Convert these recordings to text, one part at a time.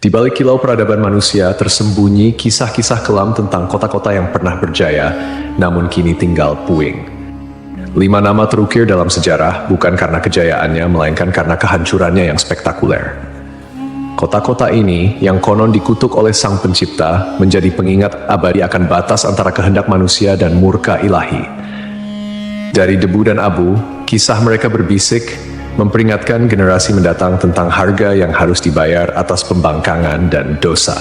Di balik kilau peradaban manusia tersembunyi kisah-kisah kelam tentang kota-kota yang pernah berjaya, namun kini tinggal puing. 5 nama terukir dalam sejarah bukan karena kejayaannya, melainkan karena kehancurannya yang spektakuler. Kota-kota ini, yang konon dikutuk oleh Sang Pencipta, menjadi pengingat abadi akan batas antara kehendak manusia dan murka ilahi. Dari debu dan abu, kisah mereka berbisik, memperingatkan generasi mendatang tentang harga yang harus dibayar atas pembangkangan dan dosa.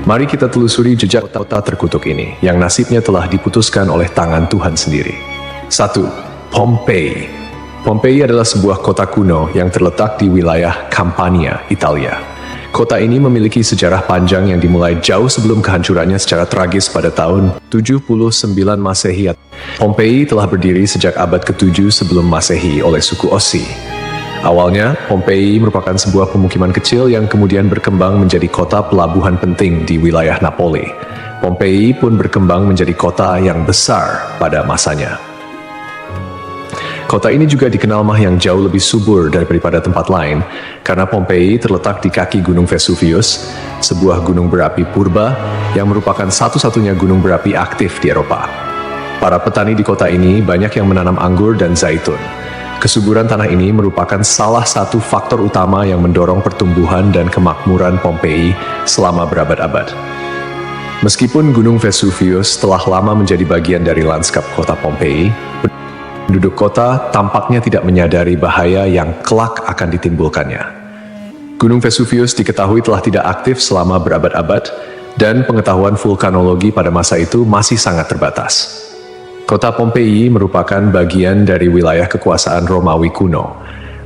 Mari kita telusuri jejak kota terkutuk ini, yang nasibnya telah diputuskan oleh tangan Tuhan sendiri. 1. Pompei. Pompei adalah sebuah kota kuno yang terletak di wilayah Campania, Italia. Kota ini memiliki sejarah panjang yang dimulai jauh sebelum kehancurannya secara tragis pada tahun 79 Masehi. Pompei telah berdiri sejak abad ke-7 sebelum Masehi oleh suku Ossi. Awalnya, Pompei merupakan sebuah pemukiman kecil yang kemudian berkembang menjadi kota pelabuhan penting di wilayah Napoli. Pompei pun berkembang menjadi kota yang besar pada masanya. Kota ini juga dikenal yang jauh lebih subur daripada tempat lain, karena Pompei terletak di kaki Gunung Vesuvius, sebuah gunung berapi purba yang merupakan satu-satunya gunung berapi aktif di Eropa. Para petani di kota ini banyak yang menanam anggur dan zaitun. Kesuburan tanah ini merupakan salah satu faktor utama yang mendorong pertumbuhan dan kemakmuran Pompei selama berabad-abad. Meskipun Gunung Vesuvius telah lama menjadi bagian dari lanskap kota Pompei, penduduk kota tampaknya tidak menyadari bahaya yang kelak akan ditimbulkannya. Gunung Vesuvius diketahui telah tidak aktif selama berabad-abad, dan pengetahuan vulkanologi pada masa itu masih sangat terbatas. Kota Pompei merupakan bagian dari wilayah kekuasaan Romawi kuno.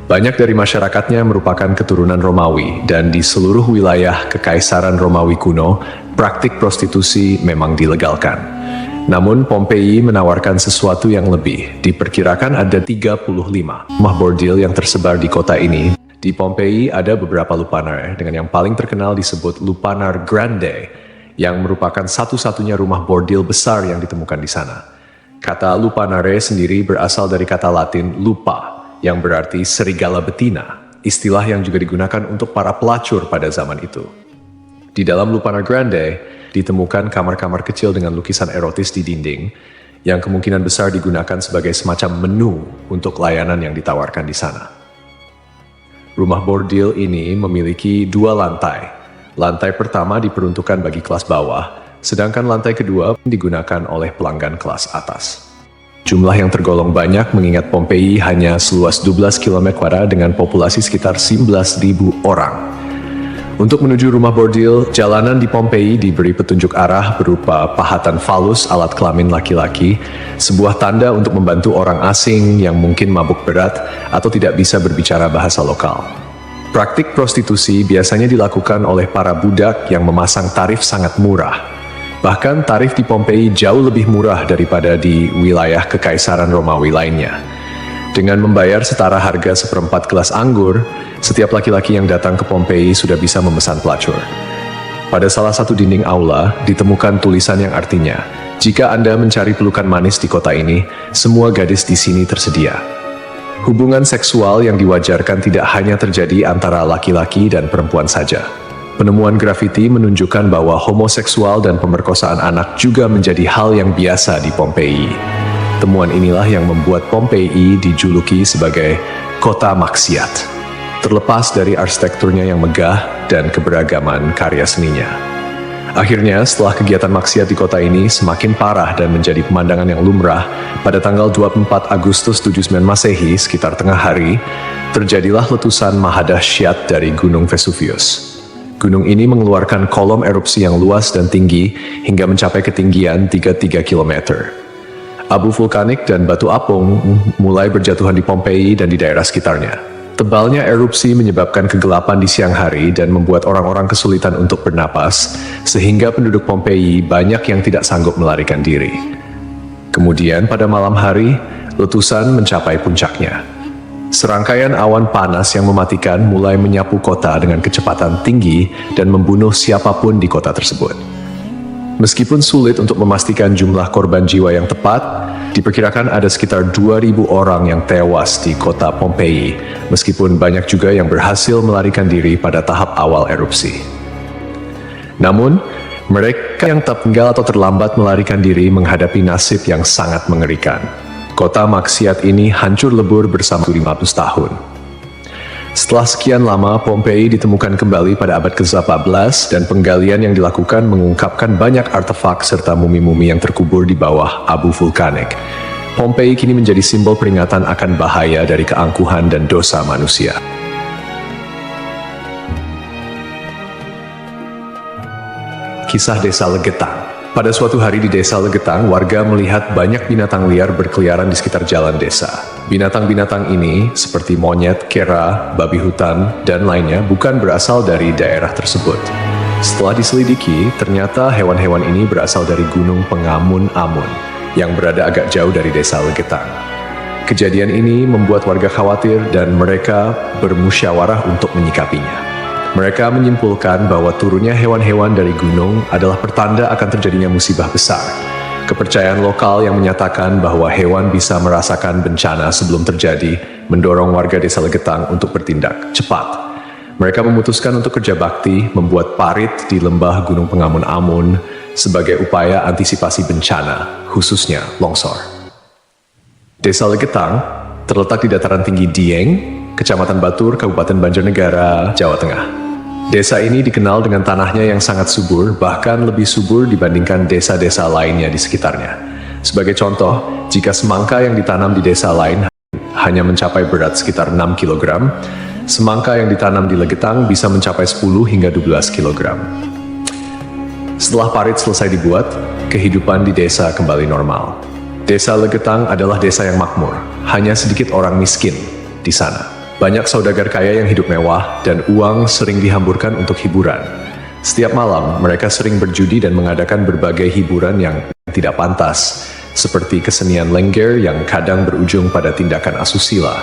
Banyak dari masyarakatnya merupakan keturunan Romawi, dan di seluruh wilayah Kekaisaran Romawi kuno, praktik prostitusi memang dilegalkan. Namun Pompei menawarkan sesuatu yang lebih. Diperkirakan ada 35 rumah bordil yang tersebar di kota ini. Di Pompei ada beberapa lupanar, dengan yang paling terkenal disebut Lupanar Grande, yang merupakan satu-satunya rumah bordil besar yang ditemukan di sana. Kata lupanare sendiri berasal dari kata Latin lupa, yang berarti serigala betina, istilah yang juga digunakan untuk para pelacur pada zaman itu. Di dalam Lupanar Grande, ditemukan kamar-kamar kecil dengan lukisan erotis di dinding, yang kemungkinan besar digunakan sebagai semacam menu untuk layanan yang ditawarkan di sana. Rumah bordil ini memiliki 2 lantai. Lantai pertama diperuntukkan bagi kelas bawah, sedangkan lantai kedua digunakan oleh pelanggan kelas atas. Jumlah yang tergolong banyak mengingat Pompei hanya seluas 12 km² dengan populasi sekitar 11.000 orang. Untuk menuju rumah bordil, jalanan di Pompei diberi petunjuk arah berupa pahatan falus alat kelamin laki-laki, sebuah tanda untuk membantu orang asing yang mungkin mabuk berat atau tidak bisa berbicara bahasa lokal. Praktik prostitusi biasanya dilakukan oleh para budak yang memasang tarif sangat murah. Bahkan tarif di Pompei jauh lebih murah daripada di wilayah Kekaisaran Romawi lainnya. Dengan membayar setara harga seperempat gelas anggur, setiap laki-laki yang datang ke Pompei sudah bisa memesan pelacur. Pada salah satu dinding aula, ditemukan tulisan yang artinya, "Jika Anda mencari pelukan manis di kota ini, semua gadis di sini tersedia." Hubungan seksual yang diwajarkan tidak hanya terjadi antara laki-laki dan perempuan saja. Penemuan grafiti menunjukkan bahwa homoseksual dan pemerkosaan anak juga menjadi hal yang biasa di Pompei. Temuan inilah yang membuat Pompei dijuluki sebagai kota maksiat, terlepas dari arsitekturnya yang megah dan keberagaman karya seninya. Akhirnya, setelah kegiatan maksiat di kota ini semakin parah dan menjadi pemandangan yang lumrah, pada tanggal 24 Agustus 79 Masehi, sekitar tengah hari, terjadilah letusan mahadahsyat dari Gunung Vesuvius. Gunung ini mengeluarkan kolom erupsi yang luas dan tinggi hingga mencapai ketinggian 33 km. Abu vulkanik dan batu apung mulai berjatuhan di Pompei dan di daerah sekitarnya. Tebalnya erupsi menyebabkan kegelapan di siang hari dan membuat orang-orang kesulitan untuk bernapas, sehingga penduduk Pompei banyak yang tidak sanggup melarikan diri. Kemudian pada malam hari, letusan mencapai puncaknya. Serangkaian awan panas yang mematikan mulai menyapu kota dengan kecepatan tinggi dan membunuh siapapun di kota tersebut. Meskipun sulit untuk memastikan jumlah korban jiwa yang tepat, diperkirakan ada sekitar 2.000 orang yang tewas di kota Pompei, meskipun banyak juga yang berhasil melarikan diri pada tahap awal erupsi. Namun, mereka yang tertinggal atau terlambat melarikan diri menghadapi nasib yang sangat mengerikan. Kota maksiat ini hancur lebur bersama 500 tahun. Setelah sekian lama, Pompei ditemukan kembali pada abad ke-14 dan penggalian yang dilakukan mengungkapkan banyak artefak serta mumi-mumi yang terkubur di bawah abu vulkanik. Pompei kini menjadi simbol peringatan akan bahaya dari keangkuhan dan dosa manusia. Kisah Desa Legetang. Pada suatu hari di Desa Legetang, warga melihat banyak binatang liar berkeliaran di sekitar jalan desa. Binatang-binatang ini, seperti monyet, kera, babi hutan, dan lainnya, bukan berasal dari daerah tersebut. Setelah diselidiki, ternyata hewan-hewan ini berasal dari Gunung Pengamun-Amun, yang berada agak jauh dari Desa Legetang. Kejadian ini membuat warga khawatir dan mereka bermusyawarah untuk menyikapinya. Mereka menyimpulkan bahwa turunnya hewan-hewan dari gunung adalah pertanda akan terjadinya musibah besar. Kepercayaan lokal yang menyatakan bahwa hewan bisa merasakan bencana sebelum terjadi mendorong warga Desa Legetang untuk bertindak cepat. Mereka memutuskan untuk kerja bakti membuat parit di lembah Gunung Pengamun-Amun sebagai upaya antisipasi bencana, khususnya longsor. Desa Legetang terletak di dataran tinggi Dieng, Kecamatan Batur, Kabupaten Banjarnegara, Jawa Tengah. Desa ini dikenal dengan tanahnya yang sangat subur, bahkan lebih subur dibandingkan desa-desa lainnya di sekitarnya. Sebagai contoh, jika semangka yang ditanam di desa lain hanya mencapai berat sekitar 6 kg, semangka yang ditanam di Legetang bisa mencapai 10 hingga 12 kg. Setelah parit selesai dibuat, kehidupan di desa kembali normal. Desa Legetang adalah desa yang makmur, hanya sedikit orang miskin di sana. Banyak saudagar kaya yang hidup mewah dan uang sering dihamburkan untuk hiburan. Setiap malam, mereka sering berjudi dan mengadakan berbagai hiburan yang tidak pantas, seperti kesenian lengger yang kadang berujung pada tindakan asusila.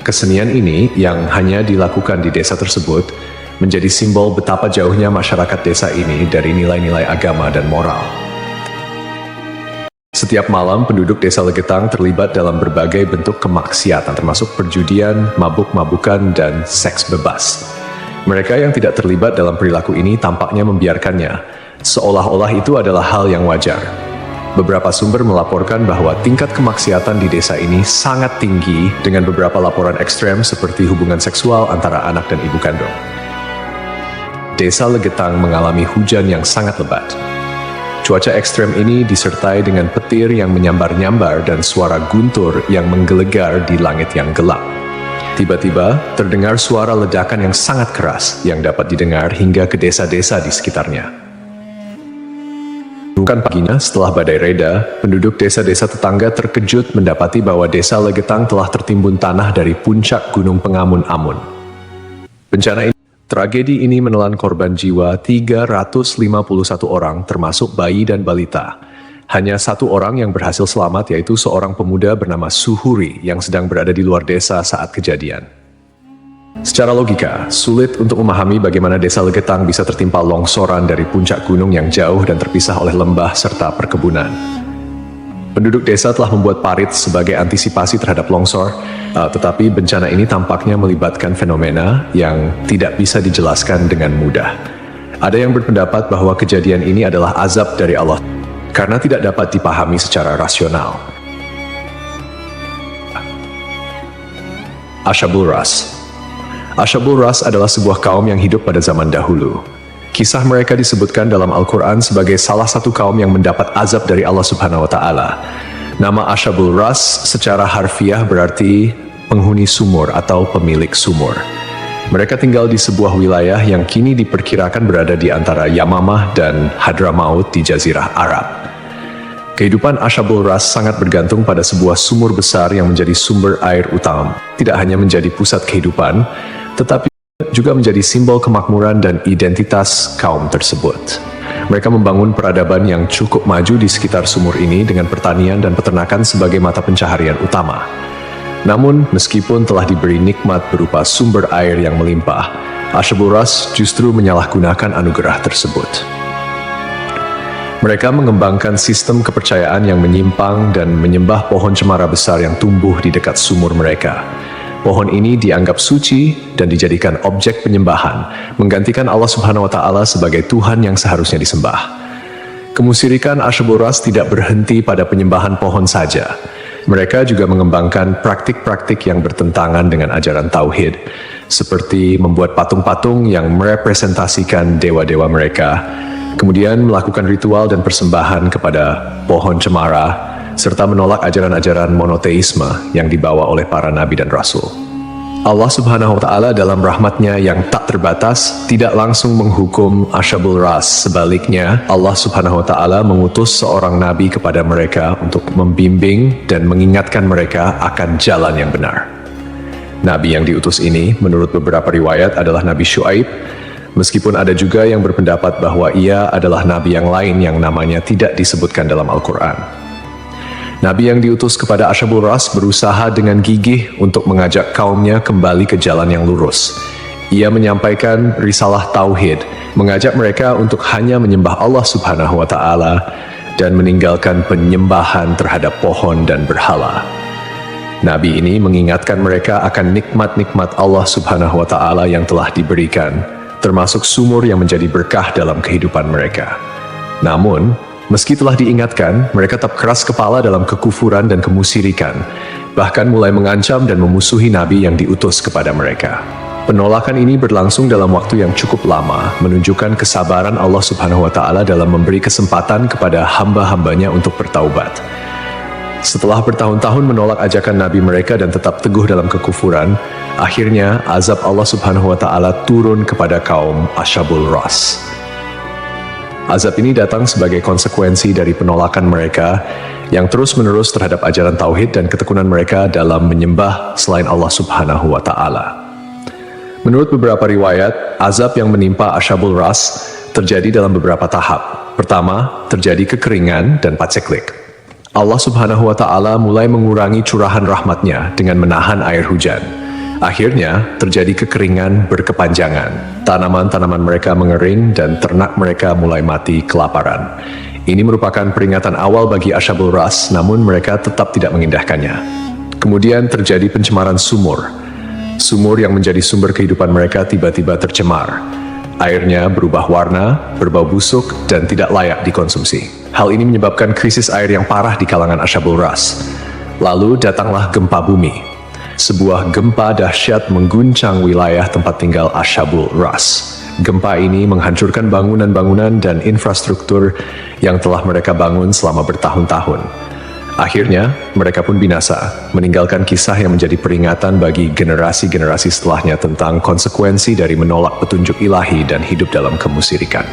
Kesenian ini yang hanya dilakukan di desa tersebut menjadi simbol betapa jauhnya masyarakat desa ini dari nilai-nilai agama dan moral. Setiap malam, penduduk Desa Legetang terlibat dalam berbagai bentuk kemaksiatan, termasuk perjudian, mabuk-mabukan, dan seks bebas. Mereka yang tidak terlibat dalam perilaku ini tampaknya membiarkannya, seolah-olah itu adalah hal yang wajar. Beberapa sumber melaporkan bahwa tingkat kemaksiatan di desa ini sangat tinggi, dengan beberapa laporan ekstrem seperti hubungan seksual antara anak dan ibu kandung. Desa Legetang mengalami hujan yang sangat lebat. Cuaca ekstrem ini disertai dengan petir yang menyambar-nyambar dan suara guntur yang menggelegar di langit yang gelap. Tiba-tiba, terdengar suara ledakan yang sangat keras yang dapat didengar hingga ke desa-desa di sekitarnya. Bukan paginya, setelah badai reda, penduduk desa-desa tetangga terkejut mendapati bahwa Desa Legetang telah tertimbun tanah dari puncak Gunung Pengamun-Amun. Tragedi ini menelan korban jiwa 351 orang, termasuk bayi dan balita. Hanya satu orang yang berhasil selamat, yaitu seorang pemuda bernama Suhuri yang sedang berada di luar desa saat kejadian. Secara logika, sulit untuk memahami bagaimana Desa Legetang bisa tertimpa longsoran dari puncak gunung yang jauh dan terpisah oleh lembah serta perkebunan. Penduduk desa telah membuat parit sebagai antisipasi terhadap longsor, tetapi bencana ini tampaknya melibatkan fenomena yang tidak bisa dijelaskan dengan mudah. Ada yang berpendapat bahwa kejadian ini adalah azab dari Allah, karena tidak dapat dipahami secara rasional. Ashabul Ras. Ashabul Ras adalah sebuah kaum yang hidup pada zaman dahulu. Kisah mereka disebutkan dalam Al-Quran sebagai salah satu kaum yang mendapat azab dari Allah Subhanahu wa Ta'ala. Nama Ashabul Ras secara harfiah berarti penghuni sumur atau pemilik sumur. Mereka tinggal di sebuah wilayah yang kini diperkirakan berada di antara Yamamah dan Hadramaut di Jazirah Arab. Kehidupan Ashabul Ras sangat bergantung pada sebuah sumur besar yang menjadi sumber air utama. Tidak hanya menjadi pusat kehidupan, tetapi juga menjadi simbol kemakmuran dan identitas kaum tersebut. Mereka membangun peradaban yang cukup maju di sekitar sumur ini dengan pertanian dan peternakan sebagai mata pencaharian utama. Namun, meskipun telah diberi nikmat berupa sumber air yang melimpah, Ashabul Ras justru menyalahgunakan anugerah tersebut. Mereka mengembangkan sistem kepercayaan yang menyimpang dan menyembah pohon cemara besar yang tumbuh di dekat sumur mereka. Pohon ini dianggap suci dan dijadikan objek penyembahan, menggantikan Allah Subhanahu wa Ta'ala sebagai Tuhan yang seharusnya disembah. Kemusyrikan Asyabul Ras tidak berhenti pada penyembahan pohon saja. Mereka juga mengembangkan praktik-praktik yang bertentangan dengan ajaran tauhid, seperti membuat patung-patung yang merepresentasikan dewa-dewa mereka, kemudian melakukan ritual dan persembahan kepada pohon cemara, serta menolak ajaran-ajaran monoteisme yang dibawa oleh para nabi dan rasul. Allah Subhanahu wa Ta'ala dalam rahmatnya yang tak terbatas tidak langsung menghukum Asyabul Ras. Sebaliknya, Allah Subhanahu wa Ta'ala mengutus seorang nabi kepada mereka untuk membimbing dan mengingatkan mereka akan jalan yang benar. Nabi yang diutus ini, menurut beberapa riwayat, adalah Nabi Syuaib, meskipun ada juga yang berpendapat bahwa ia adalah nabi yang lain yang namanya tidak disebutkan dalam Al-Quran. Nabi yang diutus kepada Asyabul Ras berusaha dengan gigih untuk mengajak kaumnya kembali ke jalan yang lurus. Ia menyampaikan risalah tauhid, mengajak mereka untuk hanya menyembah Allah Subhanahu wa Ta'ala dan meninggalkan penyembahan terhadap pohon dan berhala. Nabi ini mengingatkan mereka akan nikmat-nikmat Allah Subhanahu wa Ta'ala yang telah diberikan, termasuk sumur yang menjadi berkah dalam kehidupan mereka. Namun, meski telah diingatkan, mereka tetap keras kepala dalam kekufuran dan kemusyrikan, bahkan mulai mengancam dan memusuhi Nabi yang diutus kepada mereka. Penolakan ini berlangsung dalam waktu yang cukup lama, menunjukkan kesabaran Allah Subhanahu wa Ta'ala dalam memberi kesempatan kepada hamba-hambanya untuk bertaubat. Setelah bertahun-tahun menolak ajakan Nabi mereka dan tetap teguh dalam kekufuran, akhirnya azab Allah Subhanahu wa Ta'ala turun kepada kaum Asyabul Ras. Azab ini datang sebagai konsekuensi dari penolakan mereka yang terus-menerus terhadap ajaran tauhid dan ketekunan mereka dalam menyembah selain Allah Subhanahu wa Ta'ala. Menurut beberapa riwayat, azab yang menimpa Asyabul Ras terjadi dalam beberapa tahap. Pertama, terjadi kekeringan dan paceklik. Allah Subhanahu wa Ta'ala mulai mengurangi curahan rahmatnya dengan menahan air hujan. Akhirnya, terjadi kekeringan berkepanjangan. Tanaman-tanaman mereka mengering dan ternak mereka mulai mati kelaparan. Ini merupakan peringatan awal bagi Asyabul Ras, namun mereka tetap tidak mengindahkannya. Kemudian terjadi pencemaran sumur. Sumur yang menjadi sumber kehidupan mereka tiba-tiba tercemar. Airnya berubah warna, berbau busuk, dan tidak layak dikonsumsi. Hal ini menyebabkan krisis air yang parah di kalangan Asyabul Ras. Lalu datanglah gempa bumi. Sebuah gempa dahsyat mengguncang wilayah tempat tinggal Asyabul Ras. Gempa ini menghancurkan bangunan-bangunan dan infrastruktur yang telah mereka bangun selama bertahun-tahun. Akhirnya, mereka pun binasa, meninggalkan kisah yang menjadi peringatan bagi generasi-generasi setelahnya tentang konsekuensi dari menolak petunjuk ilahi dan hidup dalam kemusyrikan.